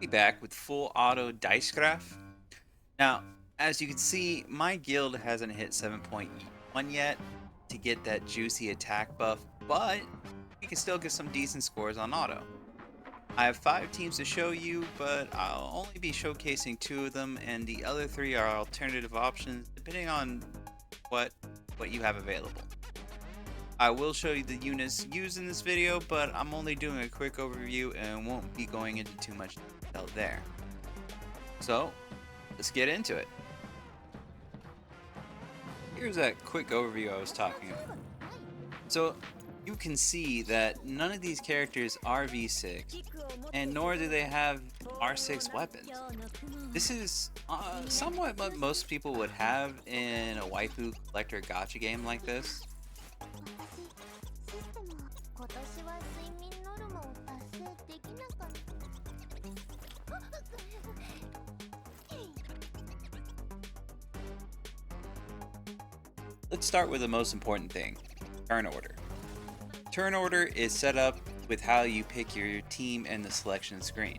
Be back with full auto Deichgraf. Now, as you can see, my guild hasn't hit 7.1 yet to get that juicy attack buff, but we can still get some decent scores on auto. I have 5 teams to show you, but I'll only be showcasing 2 of them, and the other 3 are alternative options depending on what you have available. I will show you the units used in this video, but I'm only doing a quick overview and won't be going into too much detail there. So, let's get into it. Here's that quick overview I was talking about. So, you can see that none of these characters are V6, and nor do they have R6 weapons. This is somewhat what most people would have in a waifu collector gacha game like this. Let's start with the most important thing, turn order. Turn order is set up with how you pick your team in the selection screen.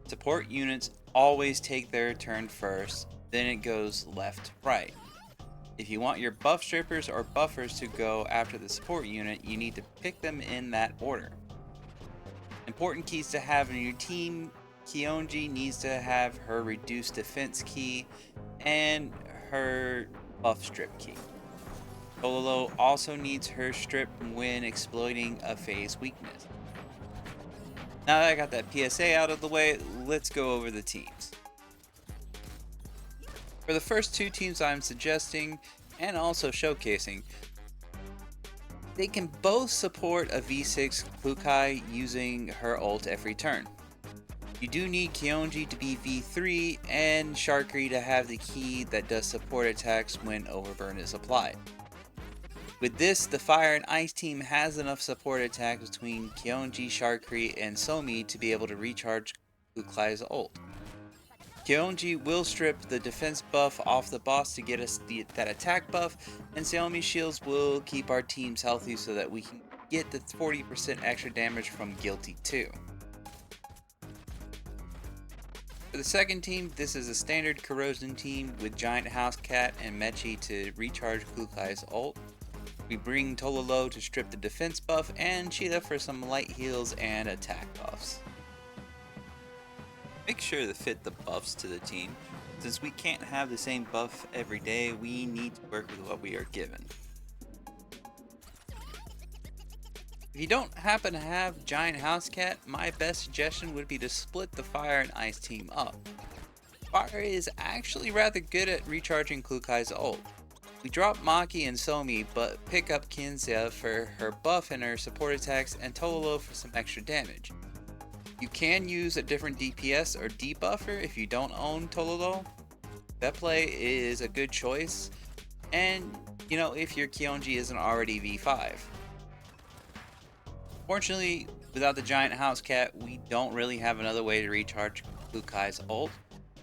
Support units always take their turn first, then it goes left to right. If you want your buff strippers or buffers to go after the support unit, you need to pick them in that order. Important keys to have in your team: Kionji needs to have her reduced defense key and her buff strip key. Tololo also needs her strip when exploiting a phase weakness. Now that I got that PSA out of the way, let's go over the teams. For the first 2 teams I'm suggesting and also showcasing, they can both support a V6 Kukai using her ult every turn. You do need Kionji to be V3 and Sharkri to have the key that does support attacks when Overburn is applied. With this, the Fire and Ice team has enough support attacks between Kionji, Sharkri, and Somi to be able to recharge Kukai's ult. Kionji will strip the defense buff off the boss to get us that attack buff, and Xiaomi shields will keep our teams healthy so that we can get the 40% extra damage from Guilty 2. For the second team, this is a standard Corrosion team with Giant House Cat and Mechi to recharge Kukai's ult. We bring Tololo to strip the defense buff, and Cheetah for some light heals and attack buffs. Make sure to fit the buffs to the team. Since we can't have the same buff every day, we need to work with what we are given. If you don't happen to have Giant House Cat, my best suggestion would be to split the Fire and Ice team up. Fire is actually rather good at recharging Kukai's ult. We drop Maki and Somi, but pick up Kinzia for her buff and her support attacks, and Tololo for some extra damage. You can use a different DPS or debuffer if you don't own Tololo. That play is a good choice, and if your Kionji isn't already V5. Fortunately, without the Giant House Cat, we don't really have another way to recharge Kukai's ult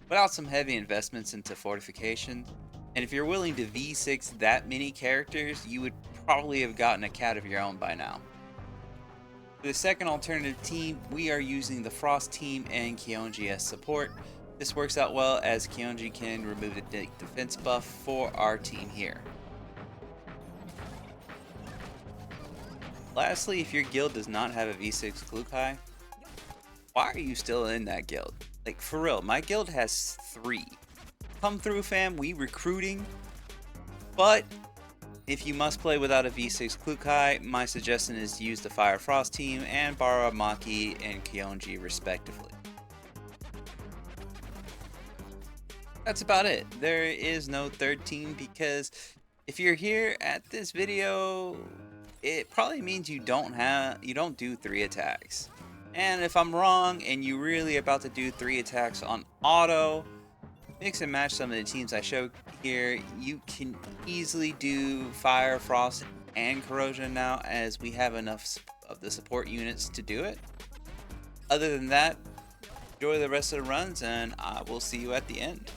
without some heavy investments into fortification. And if you're willing to V6 that many characters, you would probably have gotten a cat of your own by now. For the second alternative team, we are using the Frost team and Kionji as support. This works out well as Kionji can remove the defense buff for our team here. Lastly, if your guild does not have a V6 Kukai, why are you still in that guild? Like, for real, my guild has 3. Come through, fam, we recruiting. But if you must play without a V6 Kukai, my suggestion is to use the Fire Frost team and borrow Maki and Kionji respectively. That's about it. There is no third team because if you're here at this video, it probably means you don't do 3 attacks. And if I'm wrong and you really about to do 3 attacks on auto, mix and match some of the teams I show here. You can easily do Fire, Frost, and Corrosion now, as we have enough of the support units to do it. Other than that, enjoy the rest of the runs, and I will see you at the end.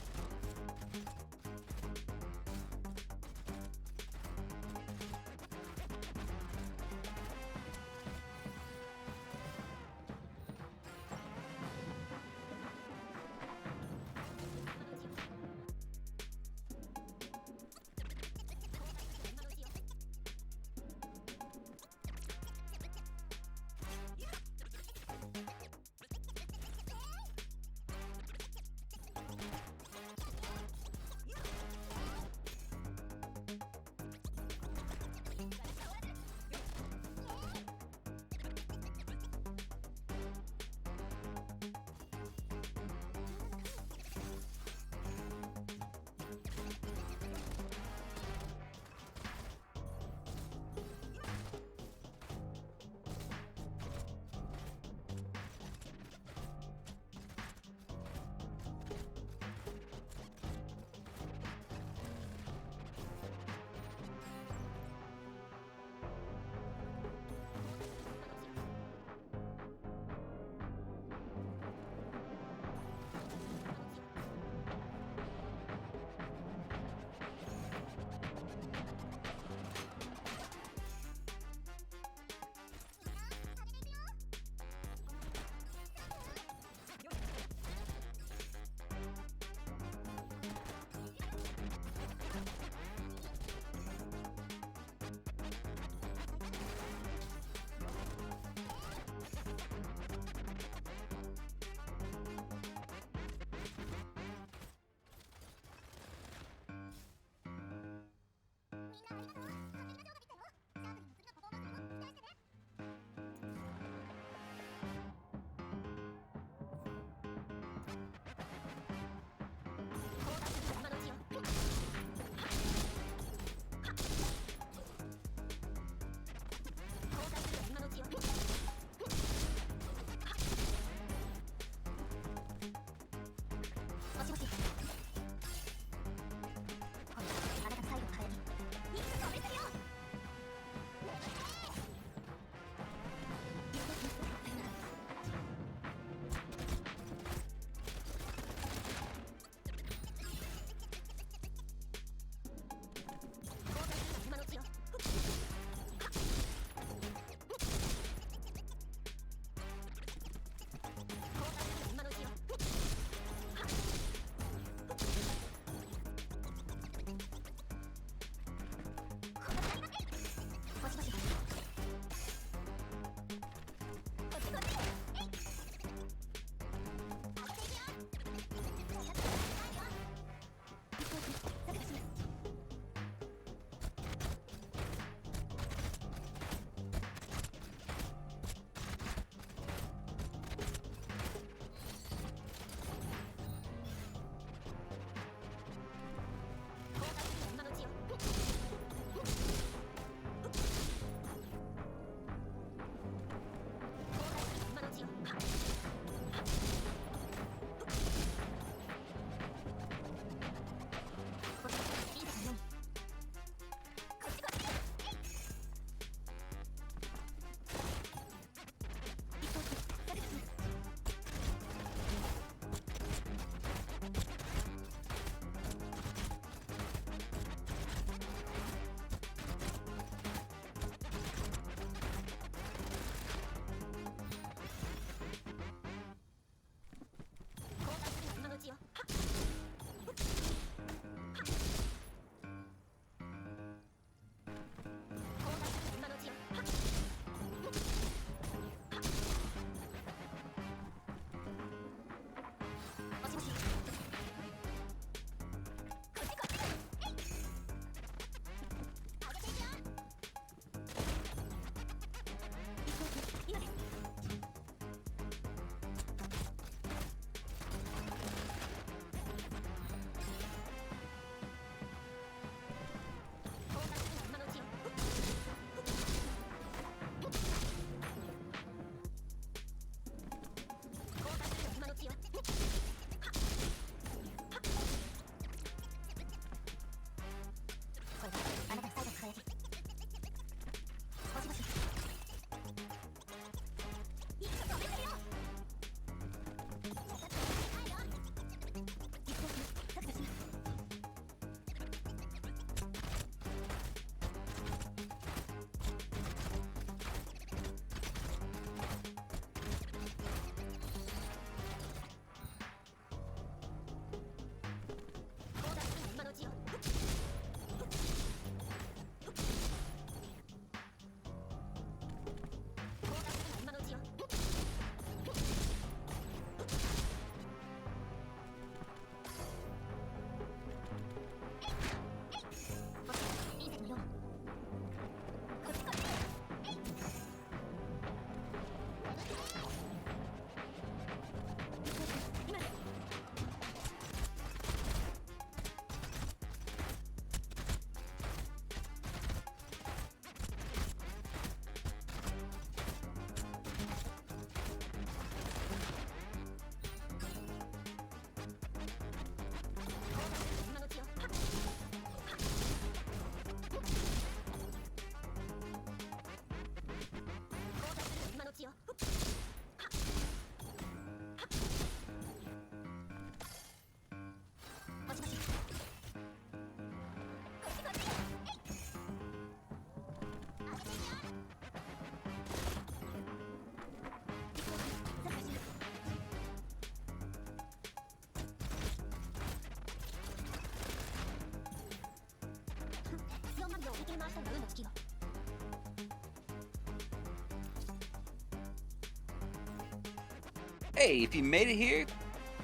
Hey, if you made it here,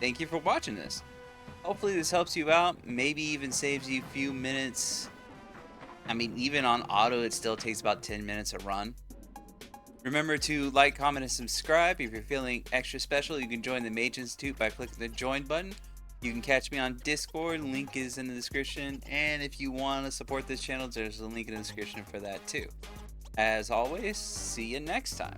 thank you for watching this. Hopefully this helps you out, maybe even saves you a few minutes. I mean, even on auto, it still takes about 10 minutes a run. Remember to like, comment, and subscribe. If you're feeling extra special, you can join the Mage Institute by clicking the join button. You can catch me on Discord, link is in the description, and if you want to support this channel, there's a link in the description for that too. As always, see you next time.